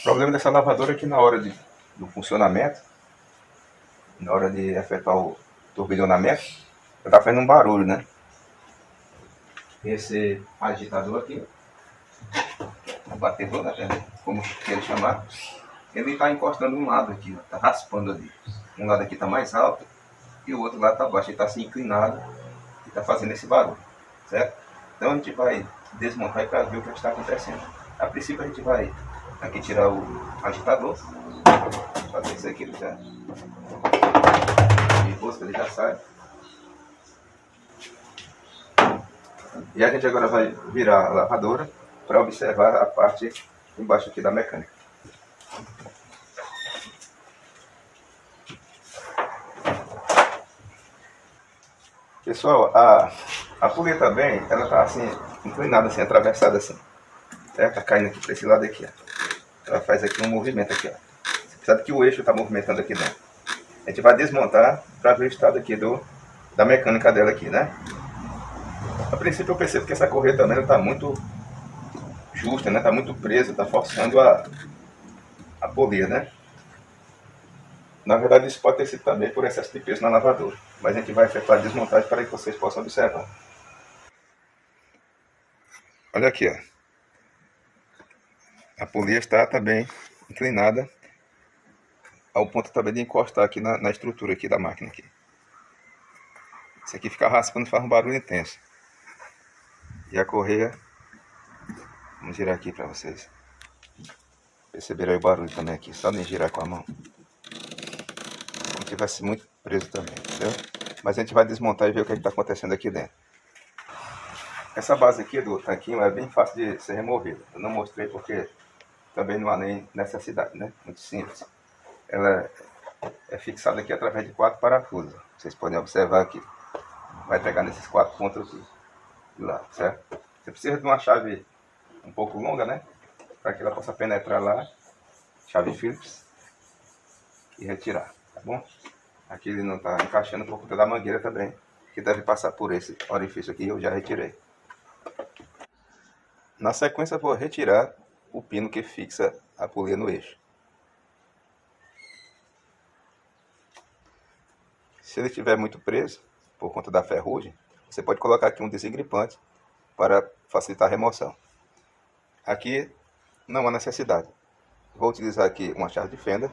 O problema dessa lavadora é que na hora do funcionamento, na hora de efetuar o turbilhonamento, ela tá fazendo um barulho, né? Esse agitador aqui, o batedor, né? Como queira chamar, ele está encostando um lado aqui, está raspando ali. Um lado aqui está mais alto e o outro lado está baixo. Ele está assim inclinado e está fazendo esse barulho, certo? Então a gente vai desmontar para ver o que está acontecendo. A princípio a gente vai aqui tirar o agitador, fazer isso aqui, ele já de rosca, ele já sai. E a gente agora vai virar a lavadora para observar a parte embaixo aqui da mecânica. Pessoal, a polia também, ela tá assim, inclinada assim, atravessada assim. Certo? Tá caindo aqui para esse lado aqui, ó. Ela faz aqui um movimento aqui, ó. Você sabe que o eixo está movimentando aqui dentro. A gente vai desmontar para ver o estado aqui da mecânica dela aqui, né? A princípio eu percebo que essa correia também está muito justa, né? Está muito presa, está forçando a polia, né? Na verdade isso pode ter sido também por excesso de peso na lavadora. Mas a gente vai efetuar a desmontagem para que vocês possam observar. Olha aqui, ó. A polia está também inclinada ao ponto também de encostar aqui na estrutura aqui da máquina aqui. Isso aqui fica raspando, faz um barulho intenso. E a correia, vamos girar aqui para vocês perceberem o barulho também aqui, só de girar com a mão. Como se tivesse muito preso também, entendeu? Mas a gente vai desmontar e ver o que está acontecendo aqui dentro. Essa base aqui do tanquinho é bem fácil de ser removida. Eu não mostrei porque também não há nem necessidade, né? Muito simples. Ela é fixada aqui através de 4 parafusos. Vocês podem observar aqui. Vai pegar nesses 4 pontos aqui. De lá, certo? Você precisa de uma chave um pouco longa, né? Para que ela possa penetrar lá. Chave Phillips. E retirar, tá bom? Aqui ele não está encaixando por conta da mangueira também. Que deve passar por esse orifício aqui. Eu já retirei. Na sequência eu vou retirar o pino que fixa a polia no eixo. Se ele estiver muito preso, por conta da ferrugem, você pode colocar aqui um desengripante para facilitar a remoção. Aqui não há necessidade. Vou utilizar aqui uma chave de fenda,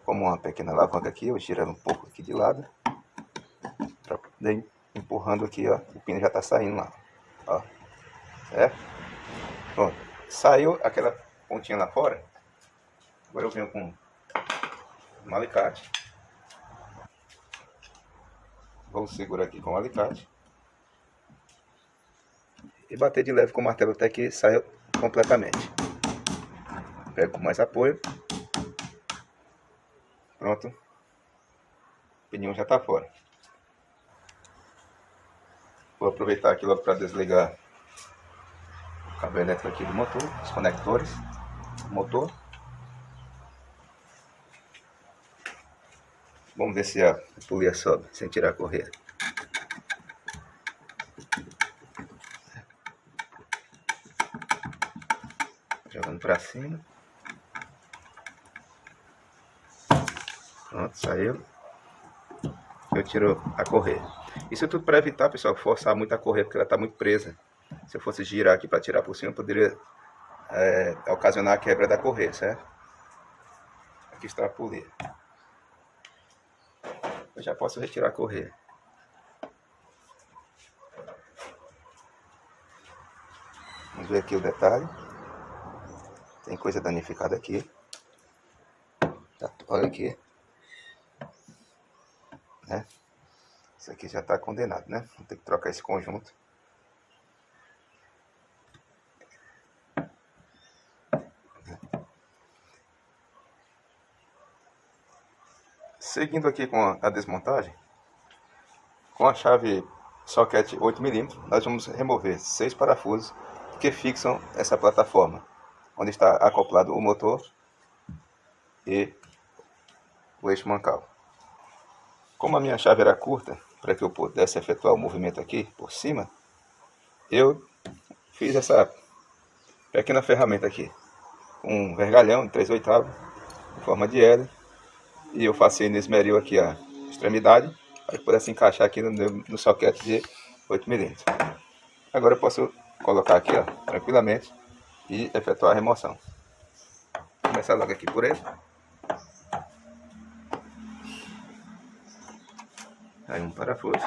como uma pequena alavanca aqui, eu girando um pouco aqui de lado, para poder empurrando aqui, ó, o pino já está saindo lá, ó, certo? Pronto, saiu aquela pontinha lá fora, agora eu venho com um alicate. Vou segurar aqui com o alicate e bater de leve com o martelo até que saia completamente. Pego com mais apoio. Pronto. O pneu já está fora. Vou aproveitar aqui logo para desligar o cabo elétrico aqui do motor, os conectores do motor. Vamos ver se a polia sobe sem tirar a correia. Jogando para cima. Pronto, saiu. Eu tiro a correia. Isso é tudo para evitar, pessoal, forçar muito a correia, porque ela está muito presa. Se eu fosse girar aqui para tirar por cima, poderia ocasionar a quebra da correia, certo? Aqui está a polia. Eu já posso retirar a correia. Vamos ver aqui o detalhe. Tem coisa danificada aqui. Olha aqui. Né? Isso aqui já está condenado, né? Vou ter que trocar esse conjunto. Seguindo aqui com a desmontagem, com a chave soquete 8mm, nós vamos remover 6 parafusos que fixam essa plataforma, onde está acoplado o motor e o eixo mancal. Como a minha chave era curta, para que eu pudesse efetuar o movimento aqui por cima, eu fiz essa pequena ferramenta aqui. com um vergalhão de 3/8 em forma de L, e eu passei no esmeril aqui a extremidade para que pudesse encaixar aqui no soquete de 8 mm. Agora eu posso colocar aqui, ó, tranquilamente, e efetuar a remoção. Vou começar logo aqui por ele. Aí um parafuso.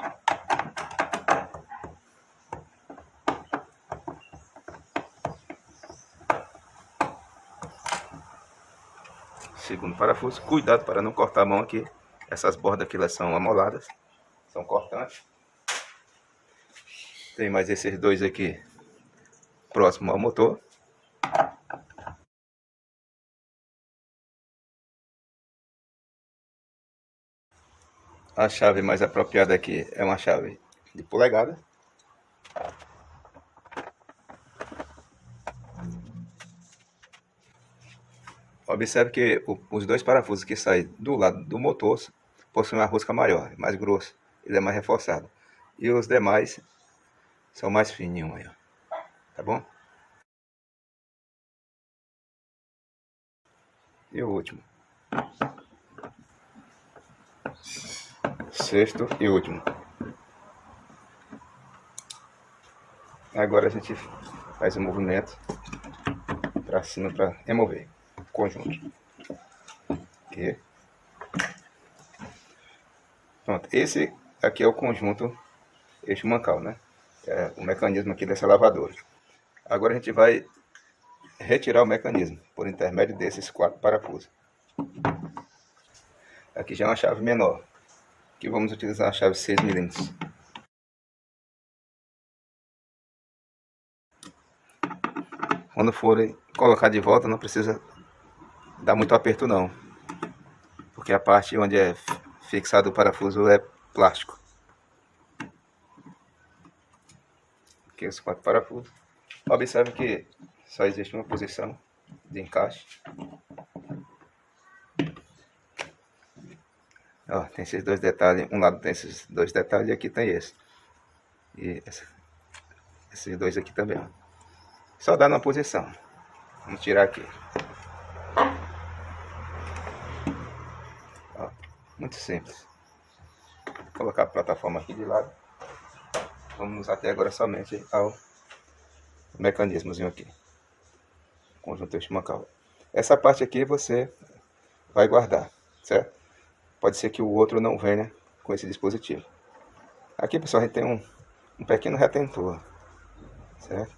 Segundo parafuso. Cuidado para não cortar a mão aqui. Essas bordas aqui elas são amoladas, são cortantes. Tem mais esses dois aqui próximo ao motor. A chave mais apropriada aqui é uma chave de polegada. Observe que os dois parafusos que saem do lado do motor possuem uma rosca maior, mais grosso, ele é mais reforçado. E os demais são mais fininhos aí, ó. Tá bom? E o último. Sexto e último. Agora a gente faz um movimento para cima para remover o conjunto. Aqui. Pronto, esse aqui é o conjunto eixo mancal, né? É o mecanismo aqui dessa lavadora. Agora a gente vai retirar o mecanismo por intermédio desses 4 parafusos. Aqui já é uma chave menor, que vamos utilizar a chave 6 mm. Quando forem colocar de volta, não precisa dar muito aperto não, porque a parte onde é fixado o parafuso é plástico. Aqui os 4 parafusos. Observe que só existe uma posição de encaixe. Ó, tem esses dois detalhes, um lado tem esses dois detalhes e aqui tem esse. E esses dois aqui também, ó. Só dá numa posição. Vamos tirar aqui. Ó, muito simples. Vou colocar a plataforma aqui de lado. Vamos até agora somente ao mecanismozinho aqui. Conjunto eixo mancal. Essa parte aqui você vai guardar, certo? Pode ser que o outro não venha com esse dispositivo. Aqui, pessoal, a gente tem um pequeno retentor, certo?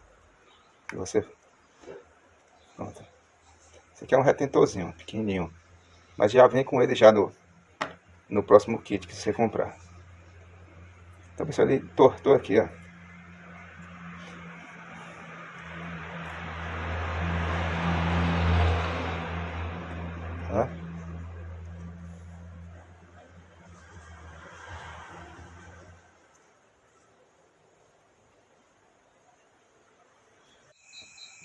Que você... Pronto. Esse aqui é um retentorzinho, pequenininho. Mas já vem com ele já no próximo kit que você comprar. Então, pessoal, ele tortou aqui, ó. Tá?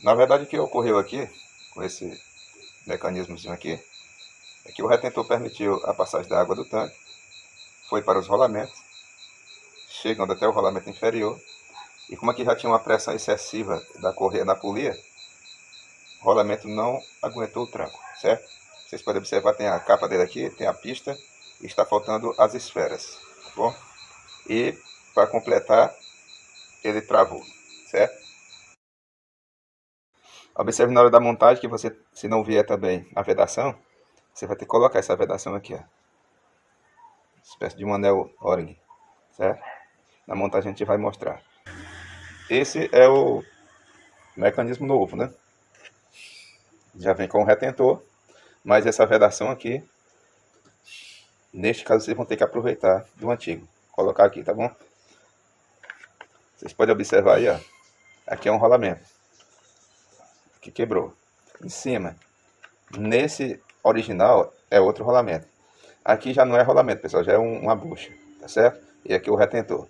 Na verdade, o que ocorreu aqui, com esse mecanismozinho aqui, é que o retentor permitiu a passagem da água do tanque, foi para os rolamentos, chegando até o rolamento inferior, e como aqui já tinha uma pressão excessiva da correia na polia, o rolamento não aguentou o tranco, certo? Vocês podem observar, tem a capa dele aqui, tem a pista, e está faltando as esferas, tá bom? E para completar, ele travou, certo? Observe na hora da montagem que você, se não vier também a vedação, você vai ter que colocar essa vedação aqui, ó. Espécie de um anel O-ring, certo? Na montagem a gente vai mostrar. Esse é o mecanismo novo, né? Já vem com o retentor, mas essa vedação aqui, neste caso vocês vão ter que aproveitar do antigo. Colocar aqui, tá bom? Vocês podem observar aí, ó. Aqui é um rolamento que quebrou. Em cima, nesse original, é outro rolamento. Aqui já não é rolamento, pessoal, já é uma bucha, tá certo? E aqui o retentor.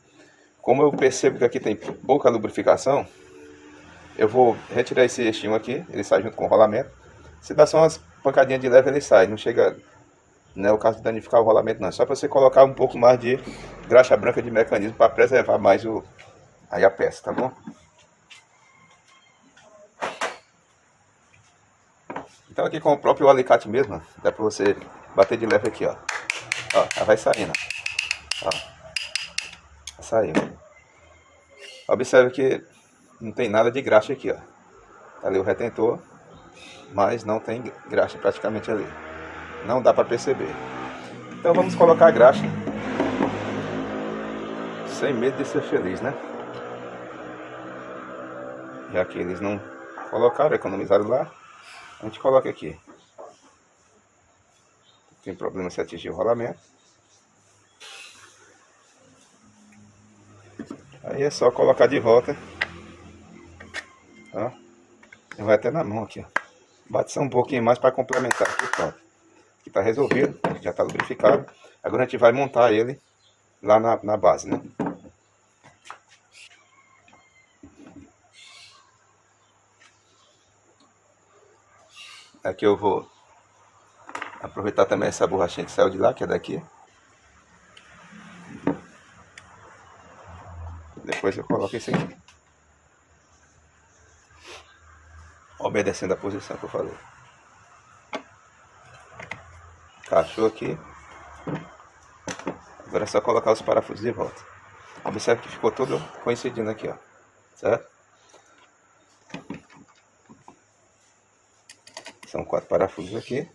Como eu percebo que aqui tem pouca lubrificação, eu vou retirar esse eixinho aqui, ele sai junto com o rolamento. Se dá só umas pancadinhas de leve, ele sai, não chega, não é o caso de danificar o rolamento não. É só para você colocar um pouco mais de graxa branca de mecanismo para preservar mais aí a peça, tá bom? Então aqui com o próprio alicate mesmo, ó, dá pra você bater de leve aqui, ó. Ó, ela vai saindo, ó. Saiu. Observe que não tem nada de graxa aqui, ó. Tá ali o retentor, mas não tem graxa praticamente ali. Não dá pra perceber. Então vamos colocar a graxa. Sem medo de ser feliz, né? Já que eles não colocaram, economizaram lá, a gente coloca aqui. Não tem problema se atingir o rolamento. Aí é só colocar de volta. Ó. Vai até na mão aqui, ó. Bate só um pouquinho mais para complementar. Aqui, pronto. Aqui tá resolvido, já tá lubrificado. Agora a gente vai montar ele lá na base, né? Aqui eu vou aproveitar também essa borrachinha que saiu de lá, que é daqui. Depois eu coloco esse aqui. Obedecendo a posição que eu falei. Encaixou aqui. Agora é só colocar os parafusos de volta. Observe que ficou tudo coincidindo aqui, ó. Certo? São 4 parafusos aqui.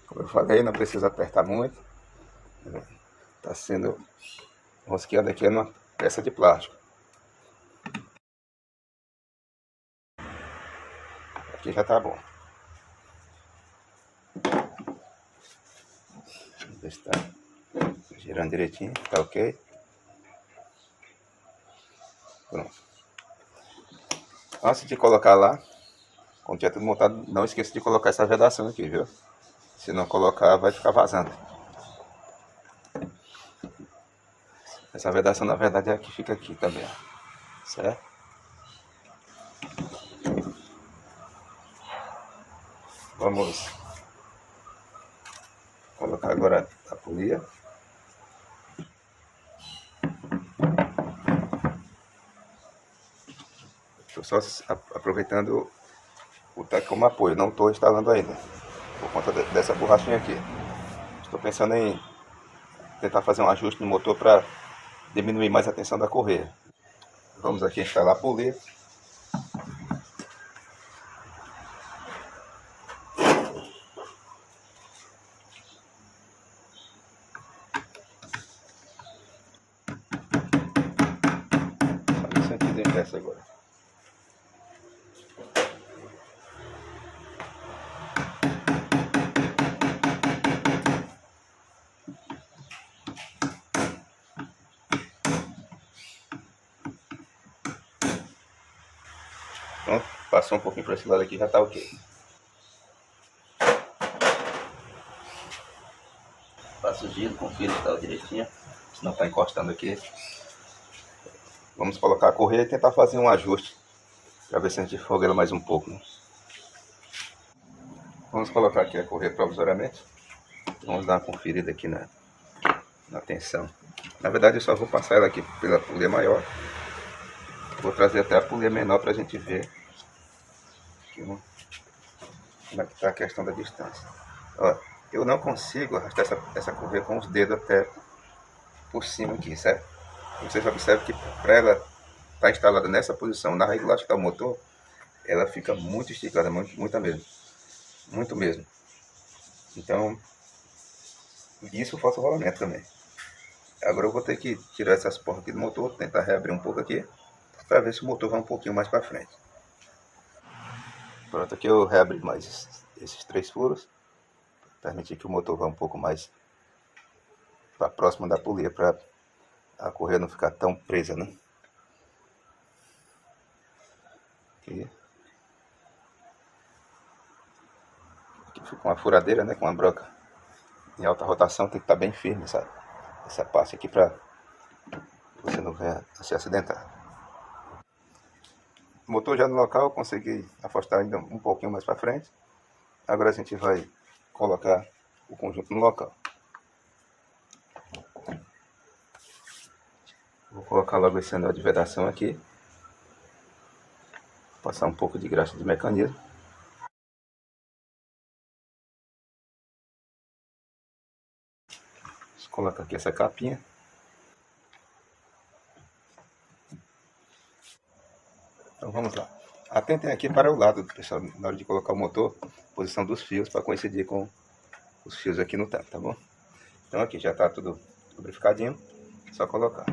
Como eu falei, não precisa apertar muito. Está sendo rosqueado aqui numa peça de plástico. Aqui já tá bom. Ver se tá girando direitinho, tá ok. Pronto. Antes de colocar lá, quando tiver tudo montado, não esqueça de colocar essa vedação aqui, viu? Se não colocar, vai ficar vazando. Essa vedação, na verdade, é a que fica aqui também, ó. Certo? Vamos colocar agora a polia. Estou só aproveitando o tanque como apoio, não estou instalando ainda, por conta dessa borrachinha aqui. Estou pensando em tentar fazer um ajuste no motor para diminuir mais a tensão da correia. Vamos aqui instalar a polia. Só no sentido inverso agora. Pronto, passou um pouquinho para esse lado aqui, já está ok. Passa o giro, confira se está direitinho, se não está encostando aqui. Vamos colocar a correia e tentar fazer um ajuste, para ver se a gente folga ela mais um pouco. Né? Vamos colocar aqui a correia provisoriamente. Vamos dar uma conferida aqui na tensão. Na verdade eu só vou passar ela aqui pela polia maior. Vou trazer até a polia menor para a gente ver como é que está a questão da distância. Ó, eu não consigo arrastar essa correia com os dedos até por cima aqui, certo? Vocês observam que para ela estar instalada nessa posição, na regulagem que está o motor, ela fica muito esticada, muito mesmo. Muito mesmo. Então, isso falta o rolamento também. Agora eu vou ter que tirar essas porras aqui do motor, tentar reabrir um pouco aqui, para ver se o motor vai um pouquinho mais para frente. Pronto, aqui eu reabri mais esses 3 furos, permitir que o motor vá um pouco mais para próximo da polia, para a correia não ficar tão presa, né? Aqui fica uma furadeira, né, com uma broca em alta rotação, tem que estar bem firme essa parte aqui para você não venha a se acidentar. O motor já no local, eu consegui afastar ainda um pouquinho mais para frente. Agora a gente vai colocar o conjunto no local. colocar logo esse anel de vedação aqui. Passar um pouco de graxa de mecanismo. Vou colocar aqui essa capinha. Então vamos lá. Atentem aqui para o lado, pessoal, na hora de colocar o motor, posição dos fios para coincidir com os fios aqui no teto, tá bom? Então aqui já está tudo lubrificadinho, só colocar.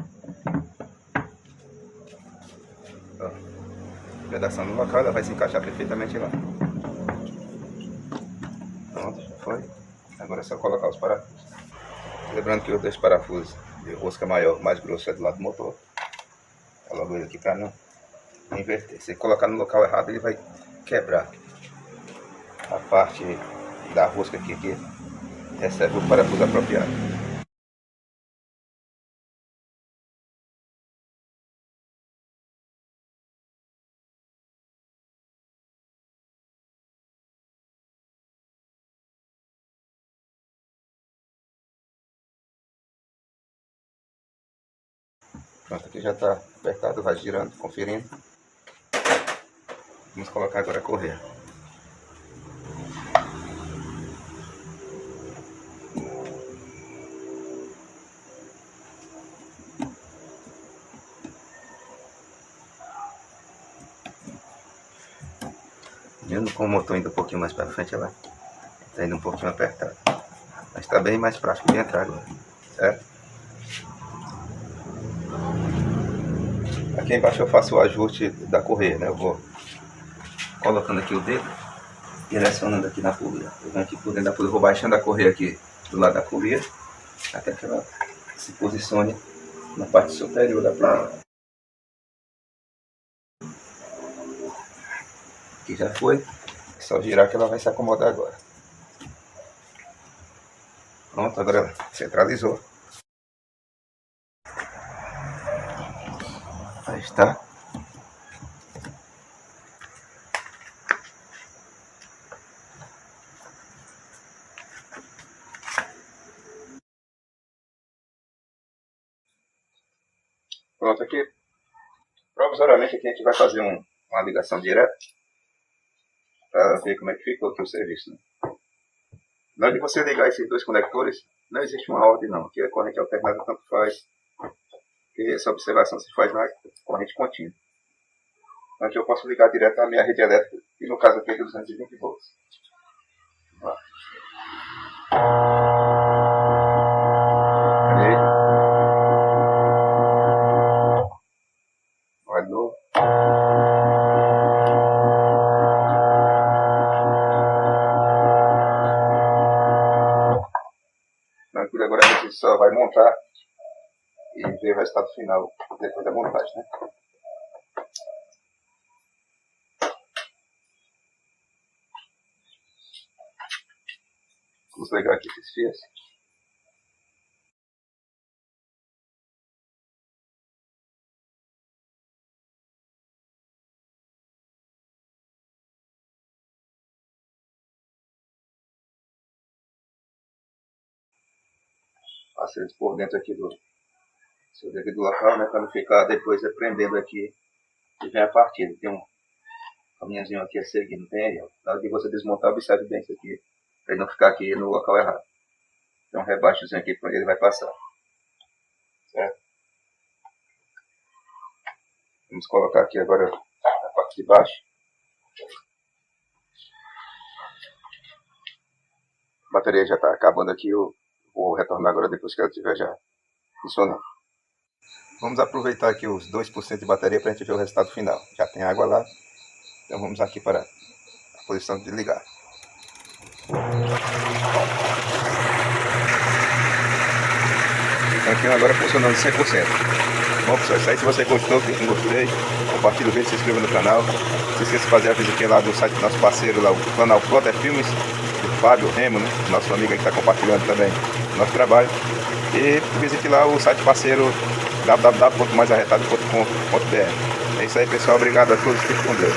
Ó, vedação no local, ela vai se encaixar perfeitamente lá. Pronto, já foi. Agora é só colocar os parafusos. Lembrando que os dois parafusos de rosca maior, mais grosso, é do lado do motor. Coloco ele aqui para não inverter. Se colocar no local errado, ele vai quebrar a parte da rosca aqui que recebe o parafuso apropriado. Pronto, aqui já está apertado, vai girando, conferindo. Vamos colocar agora a correia. Mesmo com o motor indo um pouquinho mais para frente, ela está indo um pouquinho apertada. Mas está bem mais prático de entrar agora, certo? Aqui embaixo eu faço o ajuste da correia, né? Eu vou colocando aqui o dedo, direcionando aqui na polia. Eu venho aqui por dentro da polia, vou baixando a correia aqui do lado da polia, até que ela se posicione na parte superior da polia. Aqui já foi, é só girar que ela vai se acomodar agora. Pronto, agora ela centralizou. Aí está. Pronto, aqui, provisoriamente aqui a gente vai fazer uma ligação direta para ver como é que ficou aqui o serviço, né? Na hora de você ligar esses dois conectores, não existe uma ordem não, que a corrente alternada tanto faz, que essa observação se faz na corrente contínua. Então aqui eu posso ligar direto à minha rede elétrica, e no caso aqui é de 220 volts. Vamos lá. Vai de novo. Tranquilo, agora a gente só vai montar e ver o resultado final depois da montagem, né? Vamos ligar aqui esses fios. Passa eles por dentro aqui do seu devido local, né? Para não ficar depois prendendo aqui e vem a partida. Tem um caminhãozinho aqui a seguir, não tem aí, ó. Na hora de você desmontar, observe bem isso aqui, para ele não ficar aqui no local errado. Tem um rebaixozinho aqui para ele vai passar. Certo? Vamos colocar aqui agora a parte de baixo. A bateria já está acabando aqui, eu vou retornar agora depois que ela estiver já funcionando. Vamos aproveitar aqui os 2% de bateria para a gente ver o resultado final. Já tem água lá, então vamos aqui para a posição de ligar. Então aqui agora funcionando 100%. Bom pessoal, isso aí, se você gostou, clique em gostei, compartilha o vídeo, se inscreva no canal. Não se esqueça de fazer a visitinha lá do site do nosso parceiro, lá, o canal Plotter Filmes, do Fábio Remo, né? Nosso amigo que está compartilhando também o nosso trabalho. E visite lá o site parceiro www.maisarretado.com.br. É isso aí pessoal, obrigado a todos, fiquem com Deus.